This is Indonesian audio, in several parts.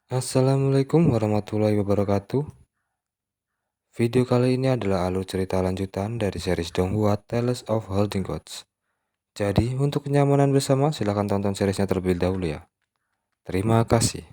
Assalamualaikum warahmatullahi wabarakatuh. Video kali ini adalah alur cerita lanjutan dari series Donghua Tales of Holding Gods. Jadi, untuk kenyamanan bersama, silahkan tonton seriesnya terlebih dahulu ya. Terima kasih.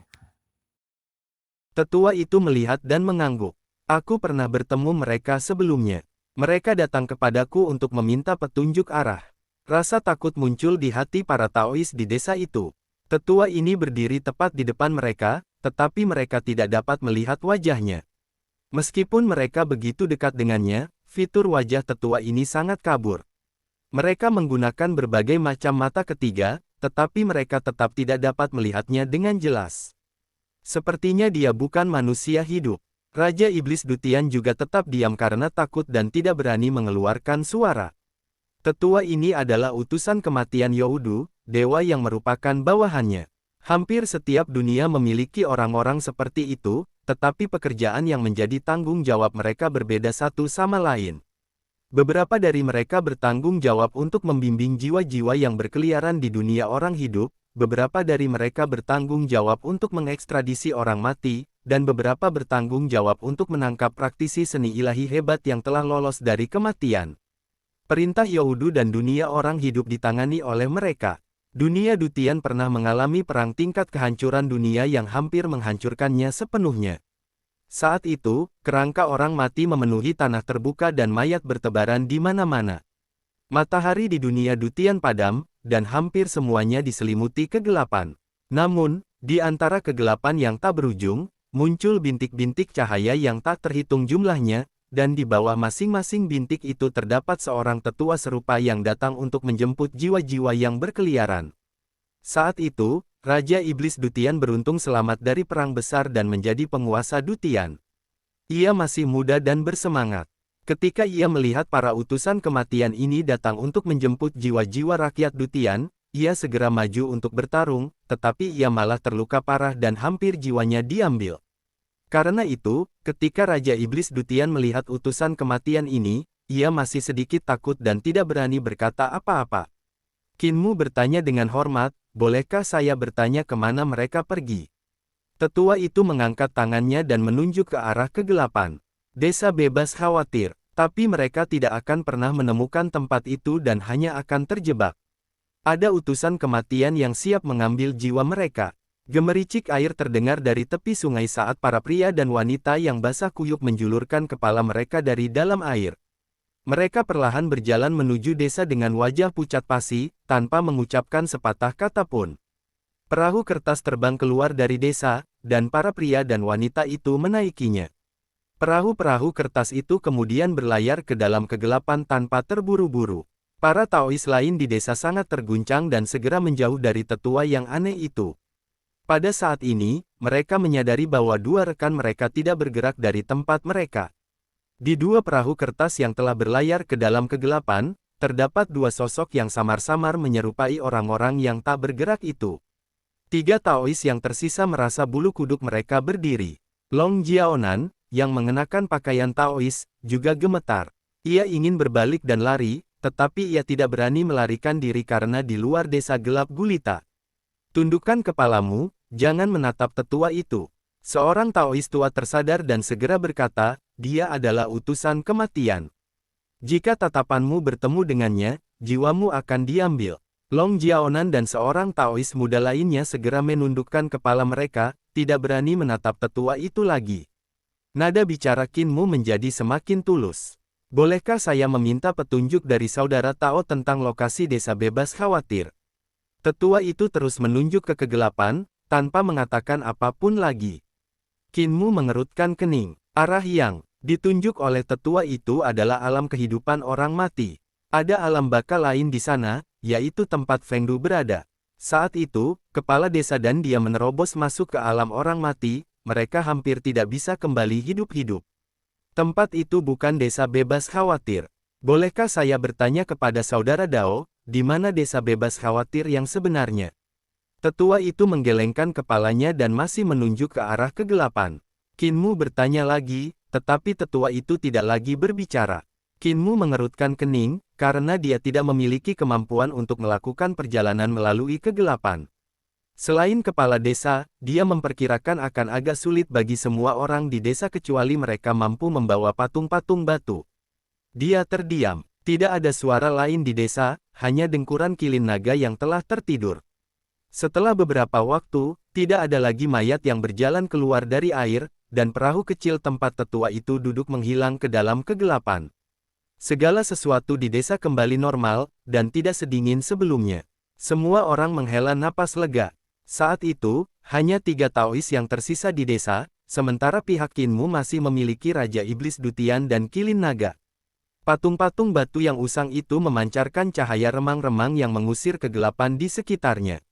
Tetua itu melihat dan mengangguk. Aku pernah bertemu mereka sebelumnya. Mereka datang kepadaku untuk meminta petunjuk arah. Rasa takut muncul di hati para Taois di desa itu. Tetua ini berdiri tepat di depan mereka, tetapi mereka tidak dapat melihat wajahnya. Meskipun mereka begitu dekat dengannya, fitur wajah tetua ini sangat kabur. Mereka menggunakan berbagai macam mata ketiga, tetapi mereka tetap tidak dapat melihatnya dengan jelas. Sepertinya dia bukan manusia hidup. Raja Iblis Dutian juga tetap diam karena takut dan tidak berani mengeluarkan suara. Tetua ini adalah utusan kematian Youdu, dewa yang merupakan bawahannya. Hampir setiap dunia memiliki orang-orang seperti itu, tetapi pekerjaan yang menjadi tanggung jawab mereka berbeda satu sama lain. Beberapa dari mereka bertanggung jawab untuk membimbing jiwa-jiwa yang berkeliaran di dunia orang hidup, beberapa dari mereka bertanggung jawab untuk mengekstradisi orang mati, dan beberapa bertanggung jawab untuk menangkap praktisi seni ilahi hebat yang telah lolos dari kematian. Perintah Youdu dan dunia orang hidup ditangani oleh mereka. Dunia Dutian pernah mengalami perang tingkat kehancuran dunia yang hampir menghancurkannya sepenuhnya. Saat itu, kerangka orang mati memenuhi tanah terbuka dan mayat bertebaran di mana-mana. Matahari di dunia Dutian padam, dan hampir semuanya diselimuti kegelapan. Namun, di antara kegelapan yang tak berujung, muncul bintik-bintik cahaya yang tak terhitung jumlahnya, dan di bawah masing-masing bintik itu terdapat seorang tetua serupa yang datang untuk menjemput jiwa-jiwa yang berkeliaran. Saat itu, Raja Iblis Dutian beruntung selamat dari perang besar dan menjadi penguasa Dutian. Ia masih muda dan bersemangat. Ketika ia melihat para utusan kematian ini datang untuk menjemput jiwa-jiwa rakyat Dutian, ia segera maju untuk bertarung, tetapi ia malah terluka parah dan hampir jiwanya diambil. Karena itu, ketika Raja Iblis Dutian melihat utusan kematian ini, ia masih sedikit takut dan tidak berani berkata apa-apa. Kinmu bertanya dengan hormat, bolehkah saya bertanya kemana mereka pergi? Tetua itu mengangkat tangannya dan menunjuk ke arah kegelapan. Desa bebas khawatir, tapi mereka tidak akan pernah menemukan tempat itu dan hanya akan terjebak. Ada utusan kematian yang siap mengambil jiwa mereka. Gemericik air terdengar dari tepi sungai saat para pria dan wanita yang basah kuyup menjulurkan kepala mereka dari dalam air. Mereka perlahan berjalan menuju desa dengan wajah pucat pasi, tanpa mengucapkan sepatah kata pun. Perahu kertas terbang keluar dari desa, dan para pria dan wanita itu menaikinya. Perahu-perahu kertas itu kemudian berlayar ke dalam kegelapan tanpa terburu-buru. Para Taois lain di desa sangat terguncang dan segera menjauh dari tetua yang aneh itu. Pada saat ini, mereka menyadari bahwa dua rekan mereka tidak bergerak dari tempat mereka. Di dua perahu kertas yang telah berlayar ke dalam kegelapan, terdapat dua sosok yang samar-samar menyerupai orang-orang yang tak bergerak itu. Tiga Taois yang tersisa merasa bulu kuduk mereka berdiri. Long Jiaonan, yang mengenakan pakaian Taois, juga gemetar. Ia ingin berbalik dan lari, tetapi ia tidak berani melarikan diri karena di luar desa gelap gulita. Tundukkan kepalamu, jangan menatap tetua itu. Seorang Taois tua tersadar dan segera berkata, dia adalah utusan kematian. Jika tatapanmu bertemu dengannya, jiwamu akan diambil. Long Jiaonan dan seorang Taois muda lainnya segera menundukkan kepala mereka, tidak berani menatap tetua itu lagi. Nada bicara Kinmu menjadi semakin tulus. Bolehkah saya meminta petunjuk dari saudara Tao tentang lokasi desa bebas khawatir? Tetua itu terus menunjuk ke kegelapan, tanpa mengatakan apapun lagi. Kinmu mengerutkan kening. Arah yang ditunjuk oleh tetua itu adalah alam kehidupan orang mati. Ada alam baka lain di sana, yaitu tempat Fengdu berada. Saat itu, kepala desa dan dia menerobos masuk ke alam orang mati, mereka hampir tidak bisa kembali hidup-hidup. Tempat itu bukan desa bebas khawatir. Bolehkah saya bertanya kepada saudara Dao, di mana desa bebas khawatir yang sebenarnya? Tetua itu menggelengkan kepalanya dan masih menunjuk ke arah kegelapan. Kinmu bertanya lagi, tetapi tetua itu tidak lagi berbicara. Kinmu mengerutkan kening, karena dia tidak memiliki kemampuan untuk melakukan perjalanan melalui kegelapan. Selain kepala desa, dia memperkirakan akan agak sulit bagi semua orang di desa kecuali mereka mampu membawa patung-patung batu. Dia terdiam. Tidak ada suara lain di desa, hanya dengkuran kilin naga yang telah tertidur. Setelah beberapa waktu, tidak ada lagi mayat yang berjalan keluar dari air, dan perahu kecil tempat tetua itu duduk menghilang ke dalam kegelapan. Segala sesuatu di desa kembali normal, dan tidak sedingin sebelumnya. Semua orang menghela napas lega. Saat itu, hanya 3 Taois yang tersisa di desa, sementara pihak Qinmu masih memiliki Raja Iblis Dutian dan Kilin Naga. Patung-patung batu yang usang itu memancarkan cahaya remang-remang yang mengusir kegelapan di sekitarnya.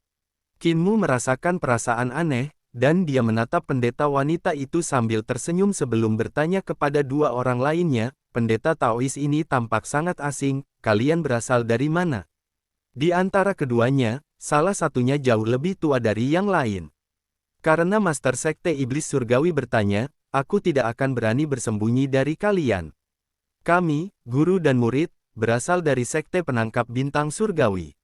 Qinmu merasakan perasaan aneh, dan dia menatap pendeta wanita itu sambil tersenyum sebelum bertanya kepada 2 orang lainnya, pendeta Taois ini tampak sangat asing, kalian berasal dari mana? Di antara keduanya, salah satunya jauh lebih tua dari yang lain. Karena Master Sekte Iblis Surgawi bertanya, aku tidak akan berani bersembunyi dari kalian. Kami, guru dan murid, berasal dari Sekte Penangkap Bintang Surgawi.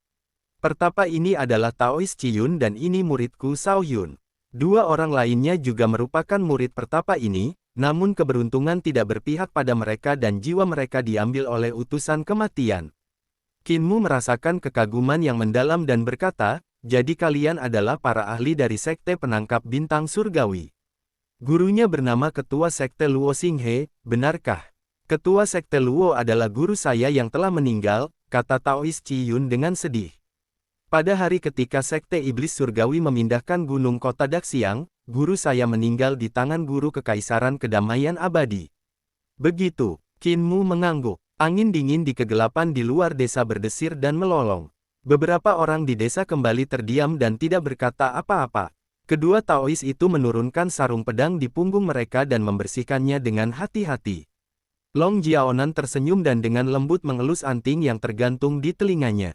Pertapa ini adalah Taois Ciyun dan ini muridku Sao Yun. 2 orang lainnya juga merupakan murid pertapa ini, namun keberuntungan tidak berpihak pada mereka dan jiwa mereka diambil oleh utusan kematian. Qinmu merasakan kekaguman yang mendalam dan berkata, jadi kalian adalah para ahli dari Sekte Penangkap Bintang Surgawi. Gurunya bernama Ketua Sekte Luo Xinghe, benarkah? Ketua Sekte Luo adalah guru saya yang telah meninggal, kata Taois Ciyun dengan sedih. Pada hari ketika Sekte Iblis Surgawi memindahkan gunung kota Daxiang, guru saya meninggal di tangan guru Kekaisaran Kedamaian Abadi. Begitu, Qinmu mengangguk. Angin dingin di kegelapan di luar desa berdesir dan melolong. Beberapa orang di desa kembali terdiam dan tidak berkata apa-apa. Kedua Taois itu menurunkan sarung pedang di punggung mereka dan membersihkannya dengan hati-hati. Long Jiaonan tersenyum dan dengan lembut mengelus anting yang tergantung di telinganya.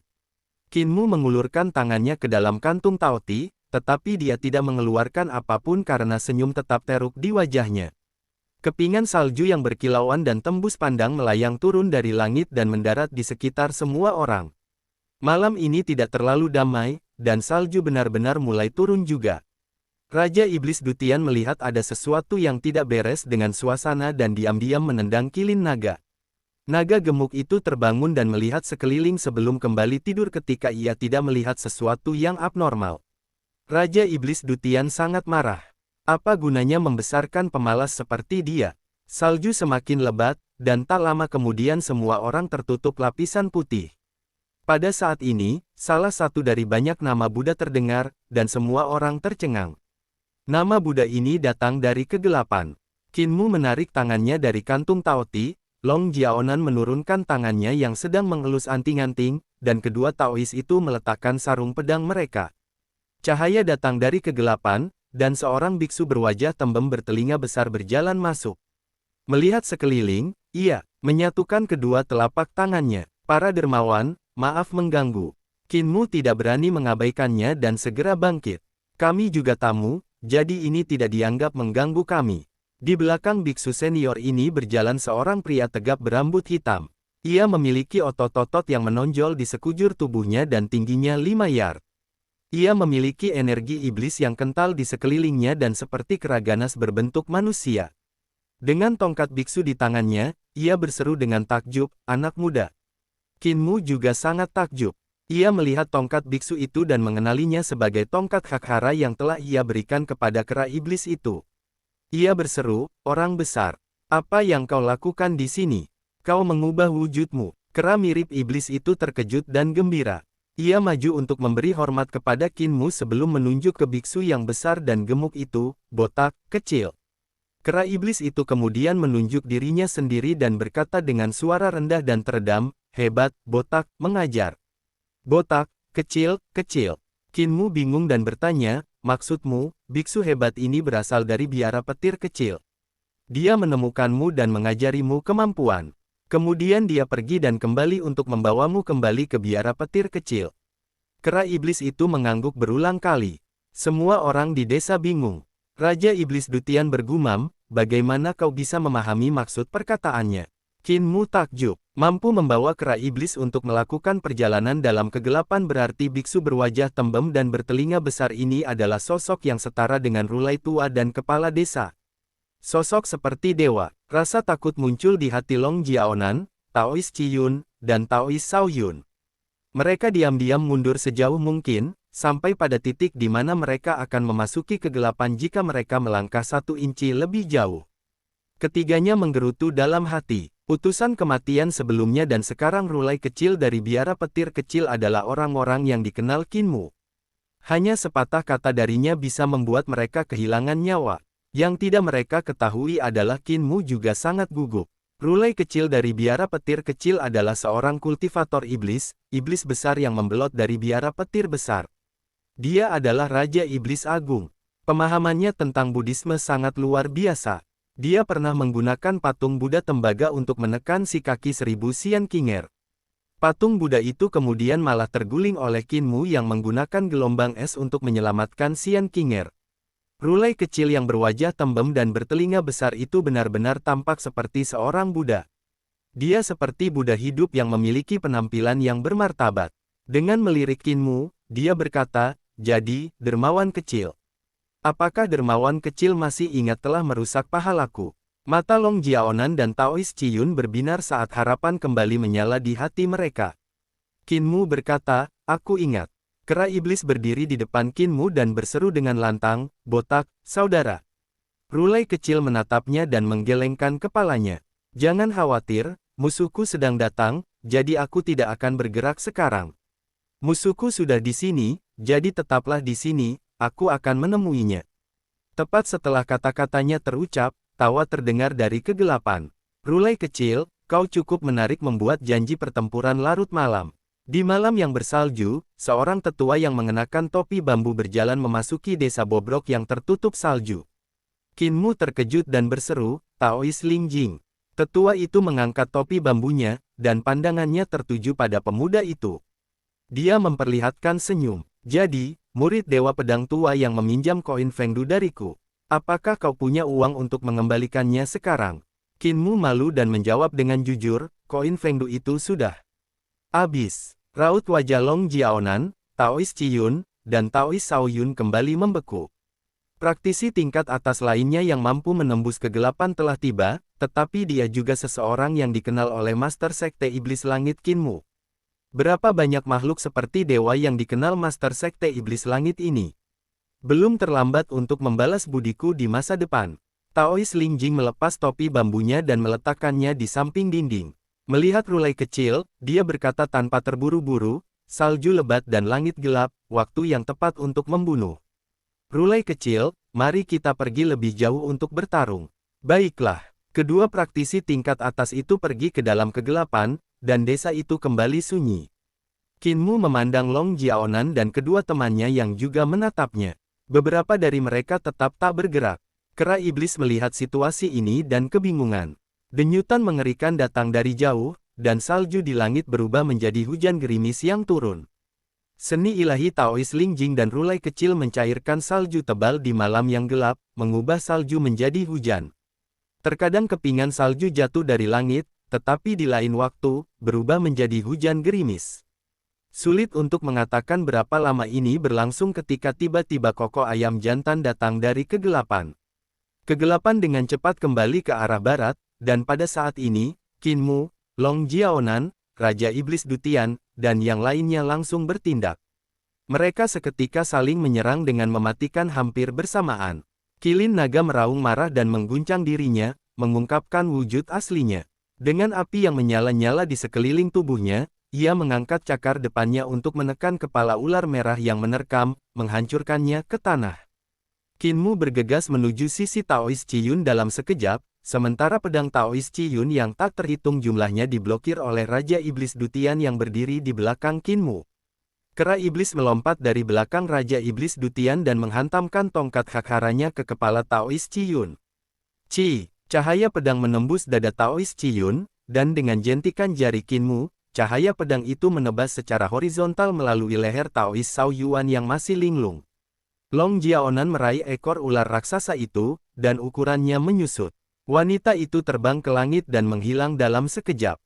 Qinmu mengulurkan tangannya ke dalam kantung Taoti, tetapi dia tidak mengeluarkan apapun karena senyum tetap teruk di wajahnya. Kepingan salju yang berkilauan dan tembus pandang melayang turun dari langit dan mendarat di sekitar semua orang. Malam ini tidak terlalu damai, dan salju benar-benar mulai turun juga. Raja Iblis Dutian melihat ada sesuatu yang tidak beres dengan suasana dan diam-diam menendang kilin naga. Naga gemuk itu terbangun dan melihat sekeliling sebelum kembali tidur ketika ia tidak melihat sesuatu yang abnormal. Raja Iblis Dutian sangat marah. Apa gunanya membesarkan pemalas seperti dia? Salju semakin lebat, dan tak lama kemudian semua orang tertutup lapisan putih. Pada saat ini, salah satu dari banyak nama Buddha terdengar, dan semua orang tercengang. Nama Buddha ini datang dari kegelapan. Qinmu menarik tangannya dari kantung Taoti, Long Jiaonan menurunkan tangannya yang sedang mengelus anting-anting, dan kedua Taois itu meletakkan sarung pedang mereka. Cahaya datang dari kegelapan, dan seorang biksu berwajah tembem bertelinga besar berjalan masuk. Melihat sekeliling, ia menyatukan kedua telapak tangannya. Para dermawan, maaf mengganggu. Qinmu tidak berani mengabaikannya dan segera bangkit. Kami juga tamu, jadi ini tidak dianggap mengganggu kami. Di belakang biksu senior ini berjalan seorang pria tegap berambut hitam. Ia memiliki otot-otot yang menonjol di sekujur tubuhnya dan tingginya 5 yard. Ia memiliki energi iblis yang kental di sekelilingnya dan seperti kera ganas berbentuk manusia. Dengan tongkat biksu di tangannya, ia berseru dengan takjub, anak muda. Qinmu juga sangat takjub. Ia melihat tongkat biksu itu dan mengenalinya sebagai tongkat Hakhara yang telah ia berikan kepada kera iblis itu. Ia berseru, orang besar. Apa yang kau lakukan di sini? Kau mengubah wujudmu. Kera mirip iblis itu terkejut dan gembira. Ia maju untuk memberi hormat kepada Qinmu sebelum menunjuk ke biksu yang besar dan gemuk itu, botak, kecil. Kera iblis itu kemudian menunjuk dirinya sendiri dan berkata dengan suara rendah dan teredam, hebat, botak, mengajar. Botak, kecil, kecil. Qinmu bingung dan bertanya, maksudmu, biksu hebat ini berasal dari biara petir kecil. Dia menemukanmu dan mengajarimu kemampuan. Kemudian dia pergi dan kembali untuk membawamu kembali ke biara petir kecil. Kera iblis itu mengangguk berulang kali. Semua orang di desa bingung. Raja Iblis Dutian bergumam, bagaimana kau bisa memahami maksud perkataannya? Qinmu takjub. Mampu membawa kera iblis untuk melakukan perjalanan dalam kegelapan berarti biksu berwajah tembem dan bertelinga besar ini adalah sosok yang setara dengan Rulai tua dan kepala desa. Sosok seperti dewa. Rasa takut muncul di hati Long Jiaonan, Taois Qiyun, dan Taois Shaoyun. Mereka diam-diam mundur sejauh mungkin, sampai pada titik di mana mereka akan memasuki kegelapan jika mereka melangkah 1 inci lebih jauh. Ketiganya menggerutu dalam hati. Utusan kematian sebelumnya dan sekarang Rulai kecil dari biara petir kecil adalah orang-orang yang dikenal Kinmu. Hanya sepatah kata darinya bisa membuat mereka kehilangan nyawa. Yang tidak mereka ketahui adalah Kinmu juga sangat gugup. Rulai kecil dari biara petir kecil adalah seorang kultivator iblis, iblis besar yang membelot dari biara petir besar. Dia adalah Raja Iblis Agung. Pemahamannya tentang Buddhisme sangat luar biasa. Dia pernah menggunakan patung Buddha tembaga untuk menekan si kaki 1000 Sian Kinger. Patung Buddha itu kemudian malah terguling oleh Kinmu yang menggunakan gelombang es untuk menyelamatkan Sian Kinger. Rulai kecil yang berwajah tembem dan bertelinga besar itu benar-benar tampak seperti seorang Buddha. Dia seperti Buddha hidup yang memiliki penampilan yang bermartabat. Dengan melirik Kinmu, dia berkata, "Jadi, dermawan kecil. Apakah dermawan kecil masih ingat telah merusak pahalaku?" Mata Long Jiaonan dan Taois Qiyun berbinar saat harapan kembali menyala di hati mereka. Kinmu berkata, "Aku ingat." Kera iblis berdiri di depan Kinmu dan berseru dengan lantang, "Botak, saudara." Rulai kecil menatapnya dan menggelengkan kepalanya. "Jangan khawatir, musuhku sedang datang, jadi aku tidak akan bergerak sekarang. Musuhku sudah di sini, jadi tetaplah di sini. Aku akan menemuinya." Tepat setelah kata-katanya terucap, tawa terdengar dari kegelapan. "Rulai kecil, kau cukup menarik membuat janji pertempuran larut malam." Di malam yang bersalju, seorang tetua yang mengenakan topi bambu berjalan memasuki desa bobrok yang tertutup salju. Kinmu terkejut dan berseru, "Taois Lingjing." Tetua itu mengangkat topi bambunya, dan pandangannya tertuju pada pemuda itu. Dia memperlihatkan senyum. "Jadi, murid Dewa Pedang Tua yang meminjam koin Fengdu dariku. Apakah kau punya uang untuk mengembalikannya sekarang?" Kinmu malu dan menjawab dengan jujur, "Koin Fengdu itu sudah habis." Raut wajah Long Jiaonan, Taois Qiyun, dan Taois Shaoyun kembali membeku. Praktisi tingkat atas lainnya yang mampu menembus kegelapan telah tiba, tetapi dia juga seseorang yang dikenal oleh Master Sekte Iblis Langit Kinmu. Berapa banyak makhluk seperti dewa yang dikenal Master Sekte Iblis Langit ini? Belum terlambat untuk membalas budiku di masa depan. Taois Lingjing melepas topi bambunya dan meletakkannya di samping dinding. Melihat Rulai kecil, dia berkata tanpa terburu-buru, "Salju lebat dan langit gelap, waktu yang tepat untuk membunuh." "Rulai kecil, mari kita pergi lebih jauh untuk bertarung." Baiklah, kedua praktisi tingkat atas itu pergi ke dalam kegelapan, dan desa itu kembali sunyi. Kinmu memandang Long Jiaonan dan kedua temannya yang juga menatapnya. Beberapa dari mereka tetap tak bergerak. Kera iblis melihat situasi ini dan kebingungan. Denyutan mengerikan datang dari jauh, dan salju di langit berubah menjadi hujan gerimis yang turun. Seni ilahi Taois Lingjing dan Rulai kecil mencairkan salju tebal di malam yang gelap, mengubah salju menjadi hujan. Terkadang kepingan salju jatuh dari langit, tetapi di lain waktu, berubah menjadi hujan gerimis. Sulit untuk mengatakan berapa lama ini berlangsung ketika tiba-tiba koko ayam jantan datang dari kegelapan. Kegelapan dengan cepat kembali ke arah barat, dan pada saat ini, Kinmu, Long Jiaonan, Raja Iblis Dutian, dan yang lainnya langsung bertindak. Mereka seketika saling menyerang dengan mematikan hampir bersamaan. Kilin naga meraung marah dan mengguncang dirinya, mengungkapkan wujud aslinya. Dengan api yang menyala-nyala di sekeliling tubuhnya, ia mengangkat cakar depannya untuk menekan kepala ular merah yang menerkam, menghancurkannya ke tanah. Kinmu bergegas menuju sisi Taois Qiyun dalam sekejap, sementara pedang Taois Qiyun yang tak terhitung jumlahnya diblokir oleh Raja Iblis Dutian yang berdiri di belakang Kinmu. Kera iblis melompat dari belakang Raja Iblis Dutian dan menghantamkan tongkat hakharanya ke kepala Taois Qiyun. Cahaya pedang menembus dada Taois Qiyun, dan dengan jentikan jari Kinmu, cahaya pedang itu menebas secara horizontal melalui leher Taois Shaoyuan yang masih linglung. Long Jiaonan meraih ekor ular raksasa itu, dan ukurannya menyusut. Wanita itu terbang ke langit dan menghilang dalam sekejap.